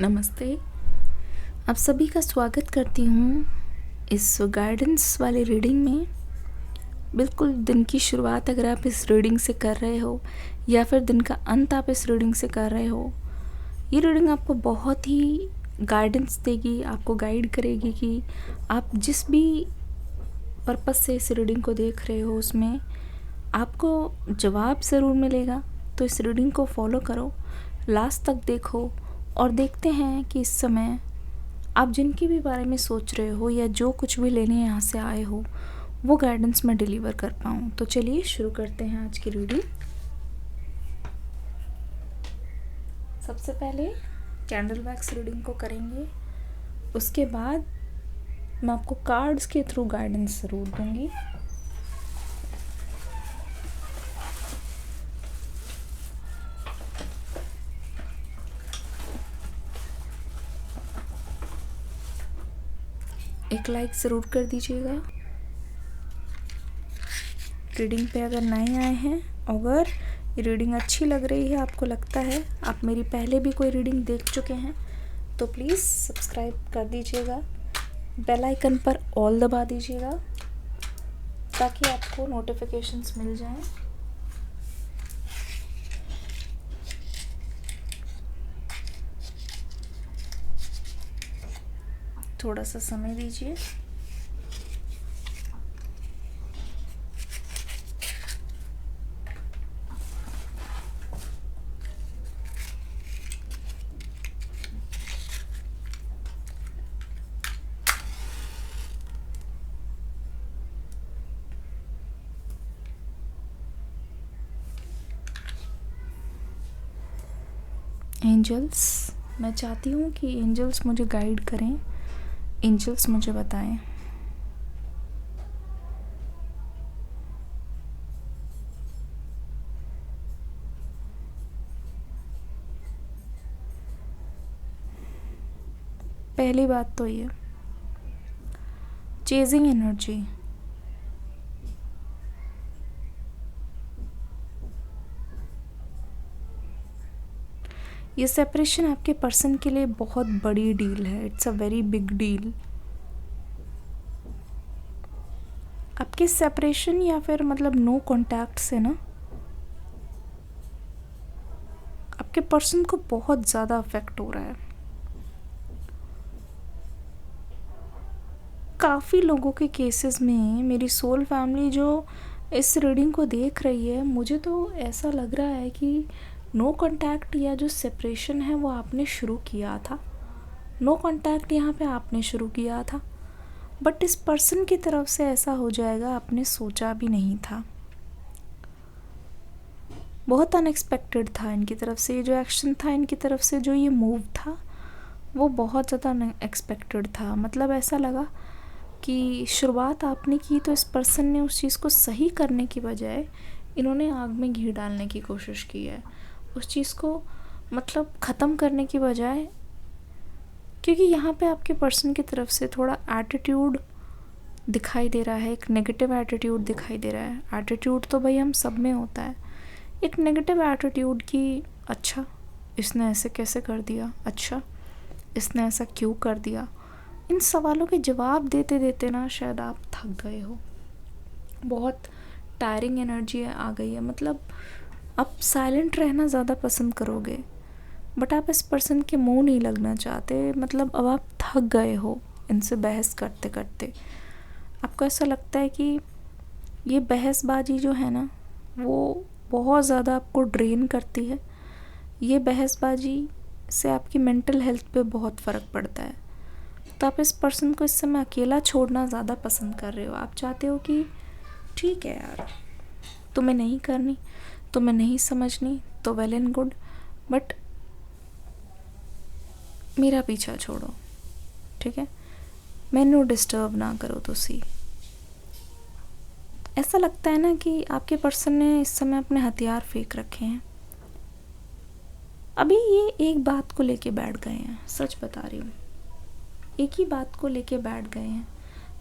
नमस्ते। आप सभी का स्वागत करती हूँ इस गाइडेंस वाली रीडिंग में। बिल्कुल दिन की शुरुआत अगर आप इस रीडिंग से कर रहे हो या फिर दिन का अंत आप इस रीडिंग से कर रहे हो, ये रीडिंग आपको बहुत ही गाइडेंस देगी, आपको गाइड करेगी कि आप जिस भी पर्पस से इस रीडिंग को देख रहे हो उसमें आपको जवाब ज़रूर मिलेगा। तो इस रीडिंग को फॉलो करो, लास्ट तक देखो और देखते हैं कि इस समय आप जिनके भी बारे में सोच रहे हो या जो कुछ भी लेने यहाँ से आए हो वो गाइडेंस मैं डिलीवर कर पाऊँ। तो चलिए शुरू करते हैं आज की रीडिंग। सबसे पहले कैंडल वैक्स रीडिंग को करेंगे, उसके बाद मैं आपको कार्ड्स के थ्रू गाइडेंस ज़रूर दूँगी। एक लाइक ज़रूर कर दीजिएगा। रीडिंग पे अगर नए आए हैं, अगर ये रीडिंग अच्छी लग रही है, आपको लगता है आप मेरी पहले भी कोई रीडिंग देख चुके हैं, तो प्लीज़ सब्सक्राइब कर दीजिएगा। बेल आइकन पर ऑल दबा दीजिएगा ताकि आपको नोटिफिकेशंस मिल जाएं। थोड़ा सा समय दीजिए। एंजल्स, मैं चाहती हूँ कि एंजल्स मुझे गाइड करें, एंजल्स मुझे बताएं। पहली बात तो ये चेजिंग एनर्जी, ये सेपरेशन आपके पर्सन के लिए बहुत बड़ी डील है। It's a very big deal. आपके सेपरेशन या फिर मतलब नो कॉन्टैक्ट से ना आपके पर्सन को बहुत ज़्यादा अफेक्ट हो रहा है। काफ़ी लोगों के केसेस में मेरी सोल फैमिली जो इस रीडिंग को देख रही है, मुझे तो ऐसा लग रहा है कि नो कांटेक्ट या जो सेपरेशन है वो आपने शुरू किया था। नो कांटेक्ट यहाँ पे आपने शुरू किया था, बट इस पर्सन की तरफ से ऐसा हो जाएगा आपने सोचा भी नहीं था। बहुत अनएक्सपेक्टेड था इनकी तरफ से, ये जो एक्शन था इनकी तरफ से, जो ये मूव था वो बहुत ज़्यादा अनएक्सपेक्टेड था। मतलब ऐसा लगा कि शुरुआत आपने की तो इस पर्सन ने उस चीज़ को सही करने की बजाय इन्होंने आग में घी डालने की कोशिश की है। उस चीज़ को मतलब ख़त्म करने की बजाय, क्योंकि यहाँ पे आपके पर्सन की तरफ से थोड़ा एटीट्यूड दिखाई दे रहा है, एक नेगेटिव एटीट्यूड दिखाई दे रहा है। एटीट्यूड तो भाई हम सब में होता है, एक नेगेटिव एटीट्यूड की अच्छा इसने ऐसे कैसे कर दिया, अच्छा इसने ऐसा क्यों कर दिया। इन सवालों के जवाब देते देते ना शायद आप थक गए हो, बहुत टायरिंग एनर्जी आ गई है। मतलब आप साइलेंट रहना ज़्यादा पसंद करोगे, बट आप इस पर्सन के मुंह नहीं लगना चाहते। मतलब अब आप थक गए हो इनसे बहस करते करते। आपको ऐसा लगता है कि ये बहसबाजी जो है ना वो बहुत ज़्यादा आपको ड्रेन करती है। ये बहसबाजी से आपकी मेंटल हेल्थ पे बहुत फ़र्क पड़ता है। तो आप इस पर्सन को इस समय अकेला छोड़ना ज़्यादा पसंद कर रहे हो। आप चाहते हो कि ठीक है यार, तुम्हें नहीं करनी, तुम्हें नहीं समझनी तो वेल एंड गुड, बट मेरा पीछा छोड़ो, ठीक है, मैनू डिस्टर्ब ना करो। तो सी ऐसा लगता है ना कि आपके पर्सन ने इस समय अपने हथियार फेंक रखे हैं। अभी ये एक बात को लेके बैठ गए हैं, सच बता रही हूँ, एक ही बात को लेके बैठ गए हैं।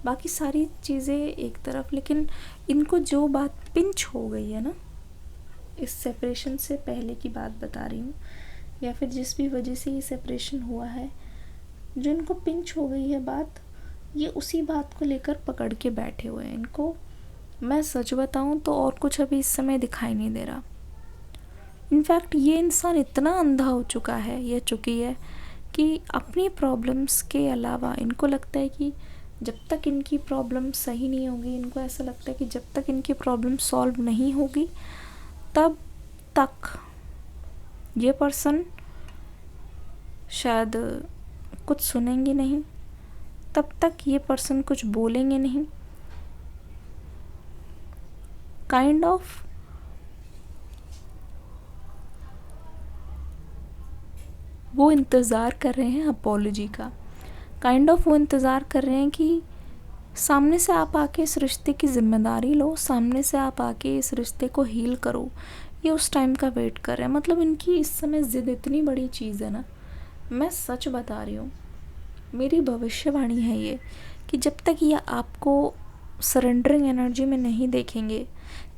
बाकी सारी चीज़ें एक तरफ, लेकिन इनको जो बात पिंच हो गई है ना, इस सेपरेशन से पहले की बात बता रही हूँ, या फिर जिस भी वजह से ये सेपरेशन हुआ है, जो इनको पिंच हो गई है बात, ये उसी बात को लेकर पकड़ के बैठे हुए हैं। इनको मैं सच बताऊं तो और कुछ अभी इस समय दिखाई नहीं दे रहा। इनफैक्ट ये इंसान इतना अंधा हो चुका है या चुकी है कि अपनी प्रॉब्लम्स के अलावा इनको लगता है कि जब तक इनकी प्रॉब्लम सही नहीं होगी, इनको ऐसा लगता है कि जब तक इनकी प्रॉब्लम सॉल्व नहीं होगी तब तक ये पर्सन शायद कुछ सुनेंगे नहीं, तब तक ये पर्सन कुछ बोलेंगे नहीं। काइंड ऑफ वो इंतज़ार कर रहे हैं अपॉलॉजी का, काइंड ऑफ वो इंतज़ार कर रहे हैं कि सामने से आप आके इस रिश्ते की ज़िम्मेदारी लो, सामने से आप आके इस रिश्ते को हील करो। ये उस टाइम का वेट कर रहे हैं। मतलब इनकी इस समय ज़िद इतनी बड़ी चीज़ है ना, मैं सच बता रही हूँ, मेरी भविष्यवाणी है ये, कि जब तक ये आपको सरेंडरिंग एनर्जी में नहीं देखेंगे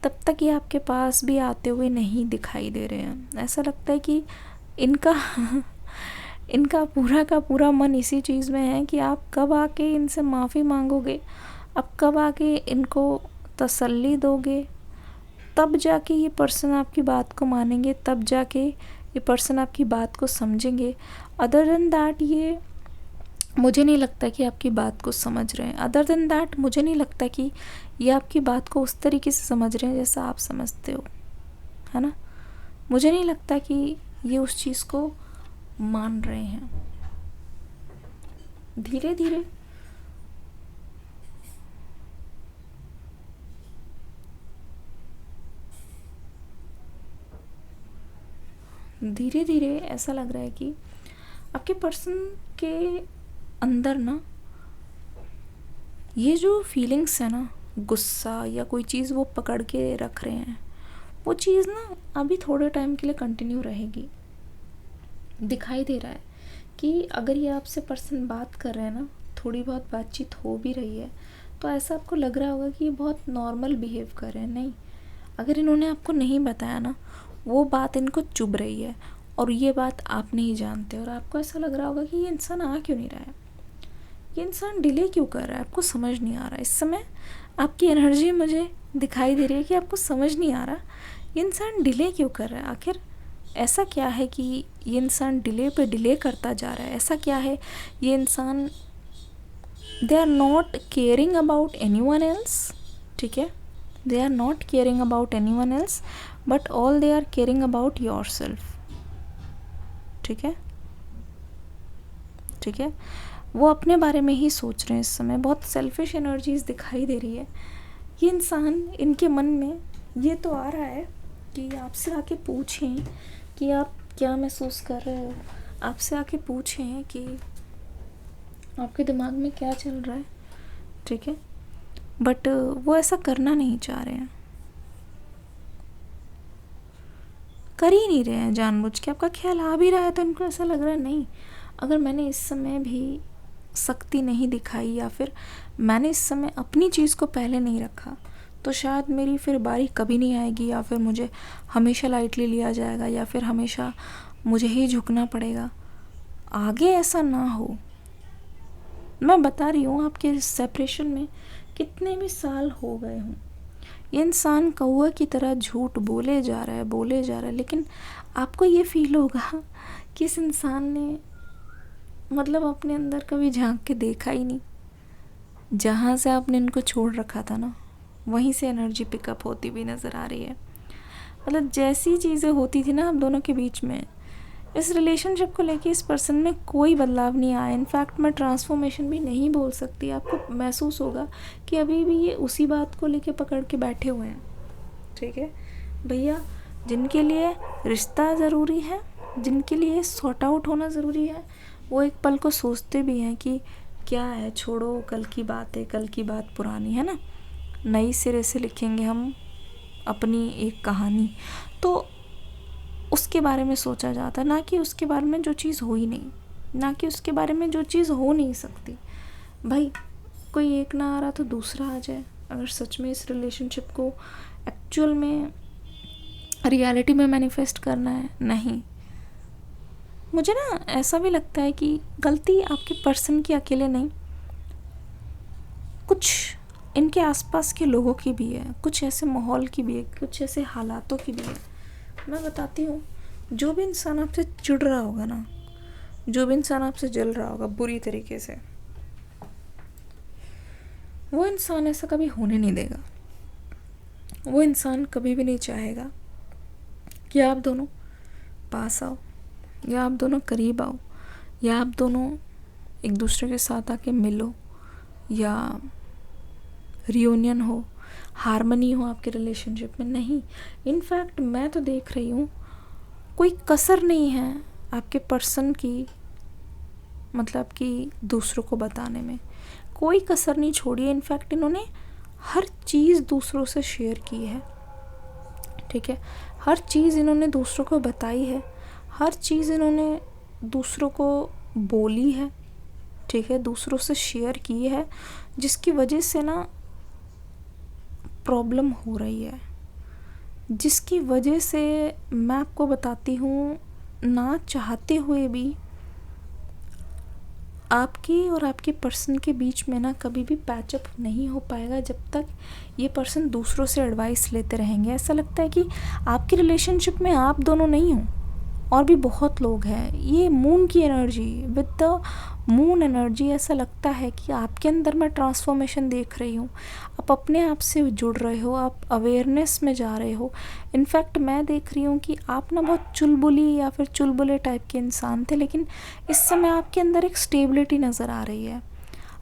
तब तक ये आपके पास भी आते हुए नहीं दिखाई दे रहे हैं। ऐसा लगता है कि इनका इनका पूरा का पूरा मन इसी चीज़ में है कि आप कब आके इनसे माफ़ी मांगोगे, अब कब आके इनको तसल्ली दोगे, तब जाके ये पर्सन आपकी बात को मानेंगे, तब जाके ये पर्सन आपकी बात को समझेंगे। अदर देन दैट ये मुझे नहीं लगता कि आपकी बात को समझ रहे हैं। अदर देन दैट मुझे नहीं लगता कि ये आपकी बात को उस तरीके से समझ रहे हैं जैसा आप समझते हो, है ना। मुझे नहीं लगता कि ये उस चीज़ को मान रहे हैं। धीरे धीरे धीरे धीरे ऐसा लग रहा है कि आपके पर्सन के अंदर ना ये जो फीलिंग्स है ना, गुस्सा या कोई चीज़ वो पकड़ के रख रहे हैं, वो चीज़ ना अभी थोड़े टाइम के लिए कंटिन्यू रहेगी। दिखाई दे रहा है कि अगर ये आपसे पर्सन बात कर रहे हैं ना, थोड़ी बहुत बातचीत हो भी रही है, तो ऐसा आपको लग रहा होगा कि ये बहुत नॉर्मल बिहेव कर रहे हैं। नहीं, अगर इन्होंने आपको नहीं बताया ना, वो बात इनको चुभ रही है और ये बात आप नहीं जानते, और आपको ऐसा लग रहा होगा कि ये इंसान आ क्यों नहीं रहा है, ये इंसान डिले क्यों कर रहा है। आपको समझ नहीं आ रहा। इस समय आपकी एनर्जी मुझे दिखाई दे रही है कि आपको समझ नहीं आ रहा ये इंसान डिले क्यों कर रहा है। आखिर ऐसा क्या है कि ये इंसान डिले पे डिले करता जा रहा है। ऐसा क्या है ये इंसान, they are not caring about anyone else, ठीक है, they are not caring about anyone else, but all they are caring about yourself, ठीक है, ठीक है। वो अपने बारे में ही सोच रहे हैं। इस समय बहुत सेल्फिश एनर्जीज दिखाई दे रही है। ये इंसान, इनके मन में ये तो आ रहा है कि आपसे आके पूछें कि आप क्या महसूस कर रहे हो, आपसे आके पूछें कि आपके दिमाग में क्या चल रहा है, ठीक है, बट वो ऐसा करना नहीं चाह रहे हैं, कर ही नहीं रहे हैं जानबूझ के। आपका ख्याल आ भी रहा है तो इनको ऐसा लग रहा है नहीं, अगर मैंने इस समय भी सख्ती नहीं दिखाई या फिर मैंने इस समय अपनी चीज़ को पहले नहीं रखा तो शायद मेरी फिर बारी कभी नहीं आएगी, या फिर मुझे हमेशा लाइटली लिया जाएगा, या फिर हमेशा मुझे ही झुकना पड़ेगा। आगे ऐसा ना हो। मैं बता रही हूँ, आपके सेपरेशन में कितने भी साल हो गए हों, ये इंसान कौवा की तरह झूठ बोले जा रहा है, बोले जा रहा है, लेकिन आपको ये फील होगा कि इस इंसान ने मतलब अपने अंदर कभी झांक के देखा ही नहीं। जहाँ से आपने इनको छोड़ रखा था ना, वहीं से एनर्जी पिकअप होती हुई नज़र आ रही है। मतलब जैसी चीज़ें होती थी ना आप दोनों के बीच में, इस रिलेशनशिप को लेके इस पर्सन में कोई बदलाव नहीं आया। इनफैक्ट मैं ट्रांसफॉर्मेशन भी नहीं बोल सकती। आपको महसूस होगा कि अभी भी ये उसी बात को लेके पकड़ के बैठे हुए हैं, ठीक है भैया। जिनके लिए रिश्ता ज़रूरी है, जिनके लिए सॉर्ट आउट होना ज़रूरी है, वो एक पल को सोचते भी हैं कि क्या है, छोड़ो, कल की बात है, कल की बात पुरानी है ना, नई सिरे से लिखेंगे हम अपनी एक कहानी। तो उसके बारे में सोचा जाता, ना कि उसके बारे में जो चीज़ हो ही नहीं, ना कि उसके बारे में जो चीज़ हो नहीं सकती। भाई कोई एक ना आ रहा तो दूसरा आ जाए। अगर सच में इस रिलेशनशिप को एक्चुअल में रियलिटी में मैनिफेस्ट करना है, नहीं, मुझे ना ऐसा भी लगता है कि गलती आपके पर्सन की अकेले नहीं, कुछ इनके आसपास के लोगों की भी है, कुछ ऐसे माहौल की भी है, कुछ ऐसे हालातों की भी है। मैं बताती हूँ, जो भी इंसान आपसे चिढ़ रहा होगा ना, जो भी इंसान आपसे जल रहा होगा बुरी तरीके से, वो इंसान ऐसा कभी होने नहीं देगा। वो इंसान कभी भी नहीं चाहेगा कि आप दोनों पास आओ, या आप दोनों करीब आओ, या आप दोनों एक दूसरे के साथ आके मिलो, या रियूनियन हो, हारमनी हो आपके रिलेशनशिप में। नहीं, इनफैक्ट मैं तो देख रही हूँ कोई कसर नहीं है आपके पर्सन की, मतलब कि दूसरों को बताने में कोई कसर नहीं छोड़ी है। इनफैक्ट इन्होंने हर चीज़ दूसरों से शेयर की है, ठीक है, हर चीज़ इन्होंने दूसरों को बताई है, हर चीज़ इन्होंने दूसरों को बोली है, ठीक है, दूसरों से शेयर की है, जिसकी वजह से ना प्रॉब्लम हो रही है, जिसकी वजह से मैं आपको बताती हूँ, ना चाहते हुए भी आपके और आपके पर्सन के बीच में ना कभी भी पैचअप नहीं हो पाएगा जब तक ये पर्सन दूसरों से एडवाइस लेते रहेंगे। ऐसा लगता है कि आपकी रिलेशनशिप में आप दोनों नहीं हो, और भी बहुत लोग हैं। ये मून की energy, with the moon energy, ऐसा लगता है कि आपके अंदर मैं ट्रांसफॉर्मेशन देख रही हूँ। आप अपने आप से जुड़ रहे हो, आप अवेयरनेस में जा रहे हो। इनफैक्ट मैं देख रही हूँ कि आप ना बहुत चुलबुली या फिर चुलबुले टाइप के इंसान थे, लेकिन इस समय आपके अंदर एक स्टेबिलिटी नज़र आ रही है।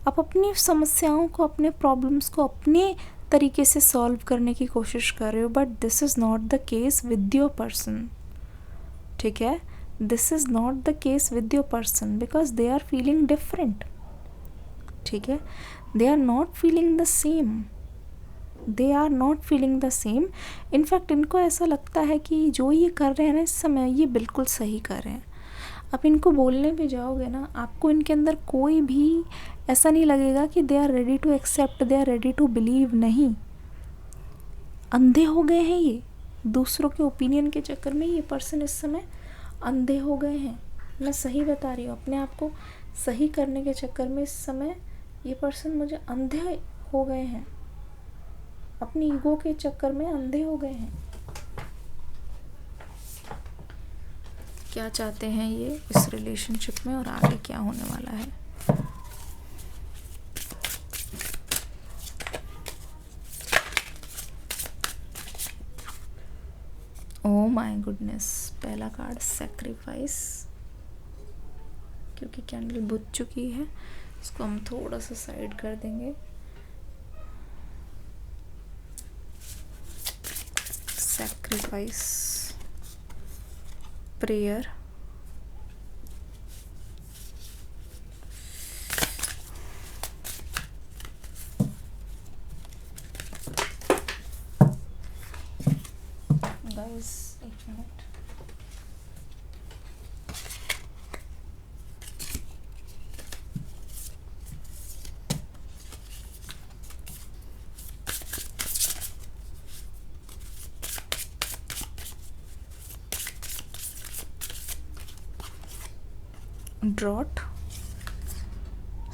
आप अपनी समस्याओं को, अपने प्रॉब्लम्स को अपने तरीके से सॉल्व करने की कोशिश कर रहे हो, but this is not the case with your person, ठीक है। This is not the case with your person because they are feeling different, ठीक है, they are not feeling the same, they are not feeling the same. In fact इनको ऐसा लगता है कि जो ये कर रहे हैं ना इस समय, ये बिल्कुल सही कर रहे हैं। आप इनको बोलने पे जाओगे ना, आपको इनके अंदर कोई भी ऐसा नहीं लगेगा कि they are ready to accept, they are ready to believe. नहीं, अंधे हो गए हैं ये दूसरों के ओपिनियन के चक्कर में। ये पर्सन इस समय अंधे हो गए हैं, मैं सही बता रही हूँ। अपने आप को सही करने के चक्कर में इस समय ये पर्सन मुझे अंधे हो गए हैं, अपनी ईगो के चक्कर में अंधे हो गए हैं। क्या चाहते हैं ये इस रिलेशनशिप में, और आगे क्या होने वाला है। ओह माय गुडनेस, पहला कार्ड सैक्रिफाइस, क्योंकि कैंडल बुझ चुकी है, इसको हम थोड़ा सा साइड कर देंगे। सैक्रिफाइस, प्रेयर, गाइस एक minute, drought,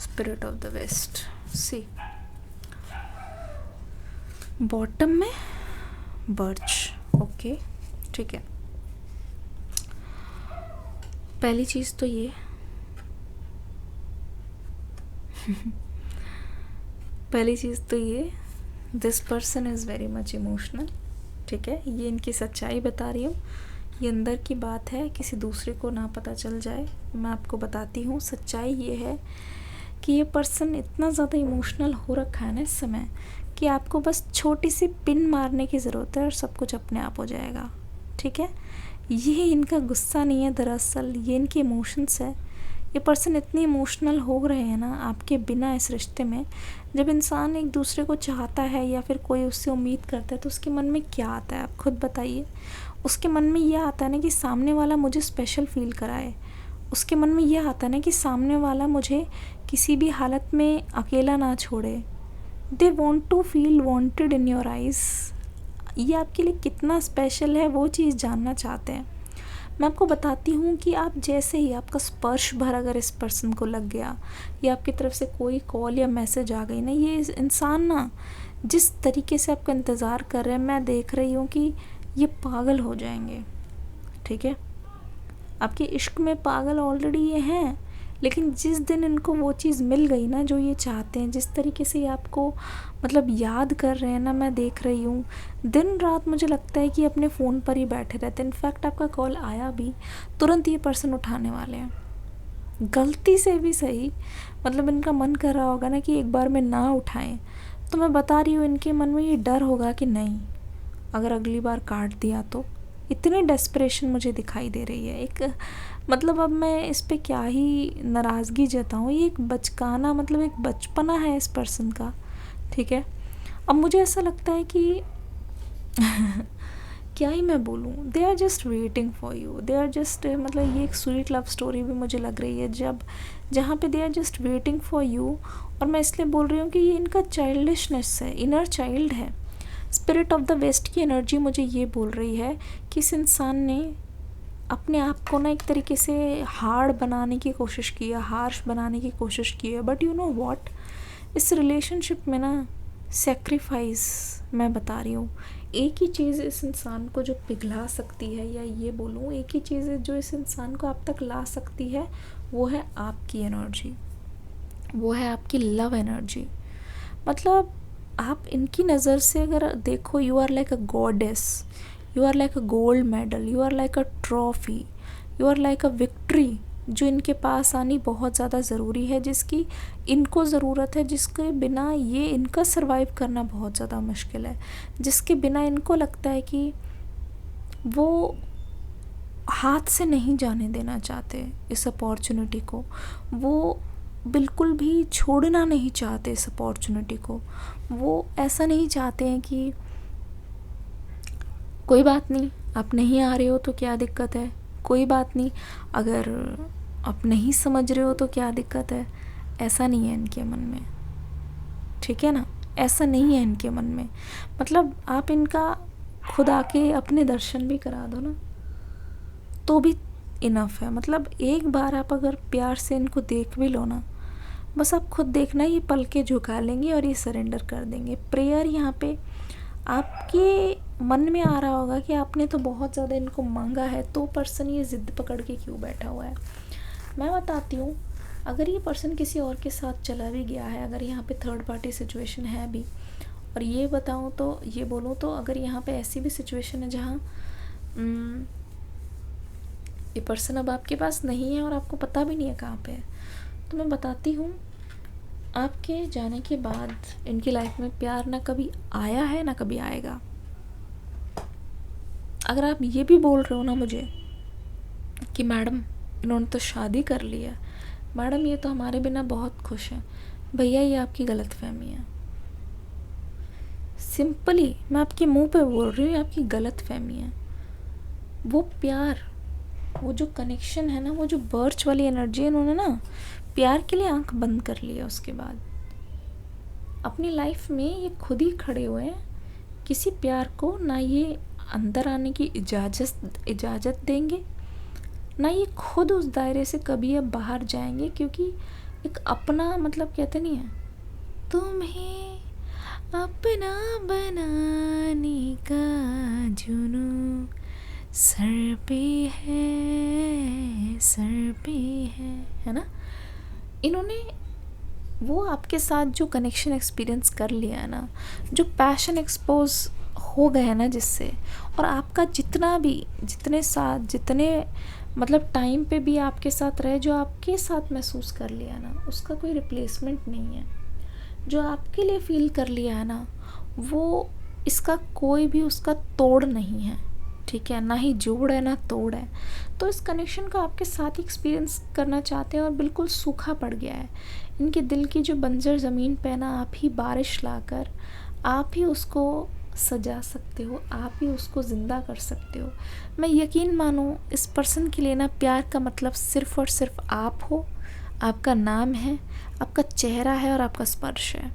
spirit of the west. See bottom में बर्च, ओके, ठीक है। पहली चीज़ तो ये पहली चीज़ तो ये, this person is very much emotional, ठीक है। ये इनकी सच्चाई बता रही हूँ, ये अंदर की बात है, किसी दूसरे को ना पता चल जाए। मैं आपको बताती हूँ, सच्चाई ये है कि ये पर्सन इतना ज़्यादा इमोशनल हो रखा है ना इस समय, कि आपको बस छोटी सी पिन मारने की ज़रूरत है और सब कुछ अपने आप हो जाएगा, ठीक है। ये इनका गुस्सा नहीं है, दरअसल ये इनके इमोशंस है। ये पर्सन इतने इमोशनल हो रहे हैं ना आपके बिना इस रिश्ते में। जब इंसान एक दूसरे को चाहता है या फिर कोई उससे उम्मीद करता है, तो उसके मन में क्या आता है, आप खुद बताइए। उसके मन में यह आता है ना कि सामने वाला मुझे स्पेशल फील कराए। उसके मन में यह आता है ना कि सामने वाला मुझे किसी भी हालत में अकेला ना छोड़े। They want to feel wanted in your eyes. ये आपके लिए कितना स्पेशल है वो चीज़ जानना चाहते हैं। मैं आपको बताती हूँ कि आप जैसे ही आपका स्पर्श भर अगर इस पर्सन को लग गया या आपकी तरफ से कोई कॉल या मैसेज आ गई ना, ये इंसान ना जिस तरीके से आपका इंतज़ार कर रहे हैं, मैं देख रही हूँ कि ये पागल हो जाएंगे। ठीक है, आपके इश्क में पागल ऑलरेडी ये हैं, लेकिन जिस दिन इनको वो चीज़ मिल गई ना जो ये चाहते हैं, जिस तरीके से ये आपको मतलब याद कर रहे हैं ना, मैं देख रही हूँ दिन रात, मुझे लगता है कि अपने फ़ोन पर ही बैठे रहते हैं। इनफैक्ट आपका कॉल आया भी तुरंत ये पर्सन उठाने वाले हैं, गलती से भी सही। मतलब इनका मन कर रहा होगा ना कि एक बार में ना उठाएं, तो मैं बता रही हूँ इनके मन में ये डर होगा कि नहीं, अगर अगली बार काट दिया तो। इतनी डेस्परेशन मुझे दिखाई दे रही है। एक मतलब अब मैं इस पे क्या ही नाराज़गी जताऊँ, ये एक बचकाना मतलब एक बचपना है इस पर्सन का। ठीक है, अब मुझे ऐसा लगता है कि क्या ही मैं बोलूँ, they are just waiting for you, they are just मतलब ये एक स्वीट लव स्टोरी भी मुझे लग रही है जब जहाँ पे they are just waiting for you. और मैं इसलिए बोल रही हूँ कि ये इनका चाइल्डिशनेस है, इनर चाइल्ड है। स्पिरिट ऑफ द वेस्ट की एनर्जी मुझे ये बोल रही है कि इस इंसान ने अपने आप को ना एक तरीके से हार्ड बनाने की कोशिश की है, हार्श बनाने की कोशिश की है। बट यू नो व्हाट, इस रिलेशनशिप में ना सेक्रीफाइस, मैं बता रही हूँ, एक ही चीज़ इस इंसान को जो पिघला सकती है, या ये बोलूँ एक ही चीज़ जो इस इंसान को आप तक ला सकती है, वो है आपकी एनर्जी, वो है आपकी लव एनर्जी। मतलब आप इनकी नज़र से अगर देखो, you are like a goddess, you are like a gold medal, you are like a trophy, you are like a victory, जो इनके पास आनी बहुत ज़्यादा ज़रूरी है, जिसकी इनको ज़रूरत है, जिसके बिना ये इनका सर्वाइव करना बहुत ज़्यादा मुश्किल है, जिसके बिना इनको लगता है कि वो हाथ से नहीं जाने देना चाहते इस अपॉर्चुनिटी को, वो बिल्कुल भी छोड़ना नहीं चाहते इस अपॉर्चुनिटी को। वो ऐसा नहीं चाहते हैं कि कोई बात नहीं आप नहीं आ रहे हो तो क्या दिक्कत है, कोई बात नहीं अगर आप नहीं समझ रहे हो तो क्या दिक्कत है। ऐसा नहीं है इनके मन में, ठीक है ना, ऐसा नहीं है इनके मन में। मतलब आप इनका खुद आके अपने दर्शन भी करा दो ना तो भी इनफ है। मतलब एक बार आप अगर प्यार से इनको देख भी लो ना, बस आप खुद देखना, ये पल के झुका लेंगे और ये सरेंडर कर देंगे। प्रेयर यहाँ पे आपके मन में आ रहा होगा कि आपने तो बहुत ज़्यादा इनको मांगा है, तो पर्सन ये ज़िद पकड़ के क्यों बैठा हुआ है। मैं बताती हूँ, अगर ये पर्सन किसी और के साथ चला भी गया है, अगर यहाँ पे थर्ड पार्टी सिचुएशन है भी, और ये बताऊँ तो ये बोलूँ तो अगर यहाँ पे ऐसी भी सिचुएशन है जहाँ ये पर्सन अब आपके पास नहीं है और आपको पता भी नहीं है कहाँ पे है, तो मैं बताती हूँ आपके जाने के बाद इनकी लाइफ में प्यार ना कभी आया है ना कभी आएगा। अगर आप ये भी बोल रहे हो ना मुझे कि मैडम इन्होंने तो शादी कर ली है, मैडम ये तो हमारे बिना बहुत खुश हैं, भैया ये आपकी गलतफहमी है। सिंपली मैं आपके मुंह पे बोल रही हूँ, आपकी गलतफहमी है। वो प्यार, वो जो कनेक्शन है ना, वो जो बर्च वाली एनर्जी, इन्होंने ना प्यार के लिए आंख बंद कर लिया। उसके बाद अपनी लाइफ में ये खुद ही खड़े हुए हैं, किसी प्यार को ना ये अंदर आने की इजाज़त देंगे, ना ये खुद उस दायरे से कभी अब बाहर जाएंगे, क्योंकि एक अपना मतलब कहते नहीं है, तुम्हें अपना बनाने का जुनून सर पे है, सर पे है ना। इन्होंने वो आपके साथ जो कनेक्शन एक्सपीरियंस कर लिया है ना, जो पैशन एक्सपोज हो गए हैं ना जिससे, और आपका जितना भी जितने मतलब टाइम पे भी आपके साथ रहे, जो आपके साथ महसूस कर लिया ना, उसका कोई रिप्लेसमेंट नहीं है। जो आपके लिए फील कर लिया है ना, वो इसका कोई भी उसका तोड़ नहीं है, ठीक है, ना ही जोड़ है ना तोड़ है। तो इस कनेक्शन को आपके साथ एक्सपीरियंस करना चाहते हैं और बिल्कुल सूखा पड़ गया है इनके दिल की जो बंजर ज़मीन पे ना, आप ही बारिश लाकर आप ही उसको सजा सकते हो, आप ही उसको ज़िंदा कर सकते हो। मैं यकीन मानो इस पर्सन के लिए ना प्यार का मतलब सिर्फ़ और सिर्फ आप हो, आपका नाम है, आपका चेहरा है और आपका स्पर्श है।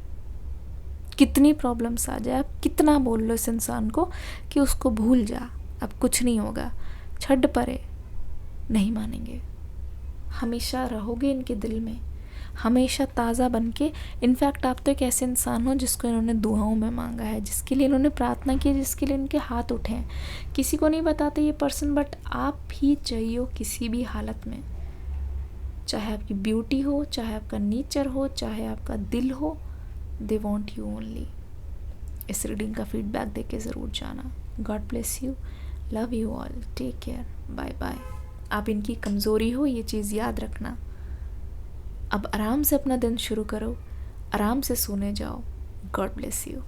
कितनी प्रॉब्लम्स आ जाए, आप कितना बोल लो इस इंसान को कि उसको भूल जा, अब कुछ नहीं होगा, छड़ परे, नहीं मानेंगे, हमेशा रहोगे इनके दिल में, हमेशा ताज़ा बन के। इनफैक्ट आप तो एक ऐसे इंसान हो जिसको इन्होंने दुआओं में मांगा है, जिसके लिए इन्होंने प्रार्थना की, जिसके लिए इनके हाथ उठे हैं। किसी को नहीं बताते ये पर्सन, बट आप ही चाहिए किसी भी हालत में, चाहे आपकी ब्यूटी हो, चाहे आपका नेचर हो, चाहे आपका दिल हो, दे वॉन्ट यू ओनली। इस रीडिंग का फीडबैक दे के ज़रूर जाना। God bless you, love you all, take care, bye bye. आप इनकी कमज़ोरी हो, ये चीज़ याद रखना। अब आराम से अपना दिन शुरू करो, आराम से सोने जाओ। God bless you.